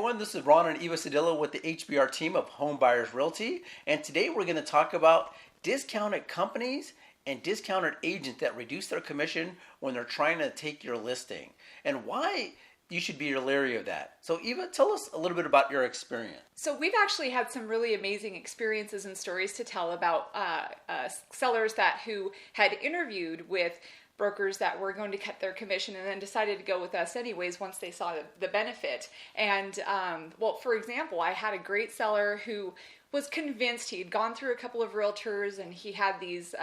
everyone, this is Ron and Eva Cedillo with the HBR team of Home Buyers Realty, and today we're going to talk about discounted companies and discounted agents that reduce their commission when they're trying to take your listing, and why you should be leery of that. So Eva, tell us a little bit about your experience. So we've actually had some really amazing experiences and stories to tell about sellers who had interviewed with brokers that were going to cut their commission and then decided to go with us anyways once they saw the benefit. And well, for example, I had a great seller who was convinced. He had gone through a couple of realtors and he had these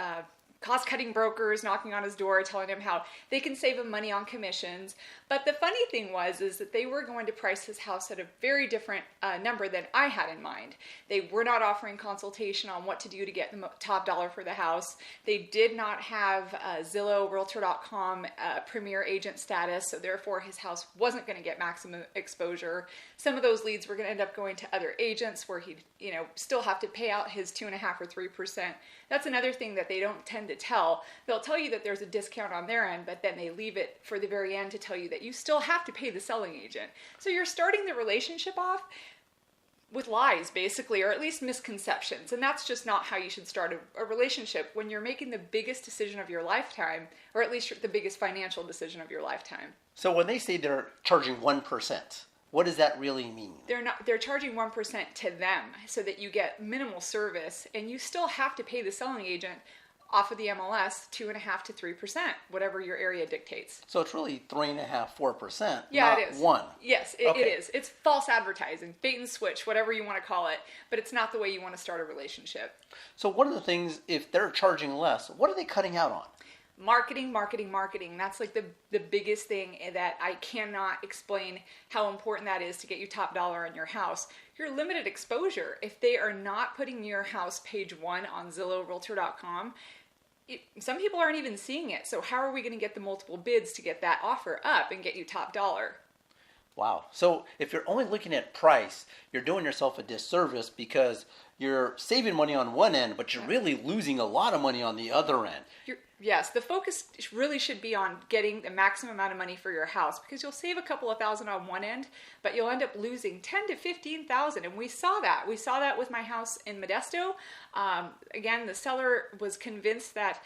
cost-cutting brokers knocking on his door telling him how they can save him money on commissions. But the funny thing is that they were going to price his house at a very different number than I had in mind. They were not offering consultation on what to do to get the top dollar for the house. They did not have Zillow, Realtor.com premier agent status, so therefore his house wasn't going to get maximum exposure. Some of those leads were going to end up going to other agents where he'd still have to pay out his 2.5% or 3%. That's another thing that they don't tend to tell. They'll tell you that there's a discount on their end, but then they leave it for the very end to tell you that you still have to pay the selling agent. So you're starting the relationship off with lies, basically, or at least misconceptions. And that's just not how you should start a relationship when you're making the biggest decision of your lifetime, or at least the biggest financial decision of your lifetime. So when they say they're charging 1%, what does that really mean? They're charging 1% to them so that you get minimal service, and you still have to pay the selling agent off of the MLS 2.5% to 3%, whatever your area dictates. So it's really 3.5%, 4%, yeah, not it is. 1. Yes, it is. It's false advertising, bait and switch, whatever you want to call it, but it's not the way you want to start a relationship. So one of the things, if they're charging less, what are they cutting out on? Marketing. That's like the biggest thing that I cannot explain how important that is to get you top dollar on your house. Your limited exposure, if they are not putting your house page 1 on Zillow, Realtor.com, some people aren't even seeing it. So how are we going to get the multiple bids to get that offer up and get you top dollar? Wow. So if you're only looking at price, you're doing yourself a disservice because you're saving money on one end, but you're really losing a lot of money on the other end. Yes, the focus really should be on getting the maximum amount of money for your house, because you'll save a couple of thousand on one end, but you'll end up losing 10 to 15,000. And we saw that. We saw that with my house in Modesto. Again, the seller was convinced that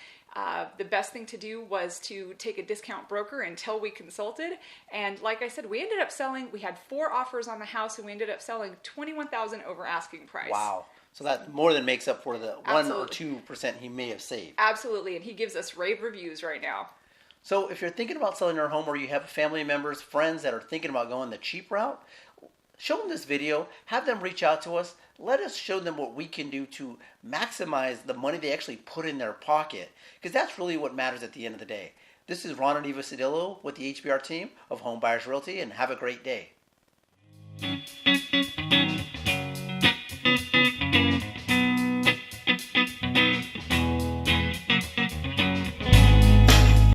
the best thing to do was to take a discount broker until we consulted. And like I said, we ended up selling, we had 4 offers on the house, and we ended up selling $21,000 over asking price. Wow. So that more than makes up for the Absolutely. 1 or 2% he may have saved. Absolutely, and he gives us rave reviews right now. So if you're thinking about selling your home, or you have family members, friends that are thinking about going the cheap route, show them this video, have them reach out to us, let us show them what we can do to maximize the money they actually put in their pocket, because that's really what matters at the end of the day. This is Ron and Eva Cedillo with the HBR team of Home Buyers Realty, and have a great day.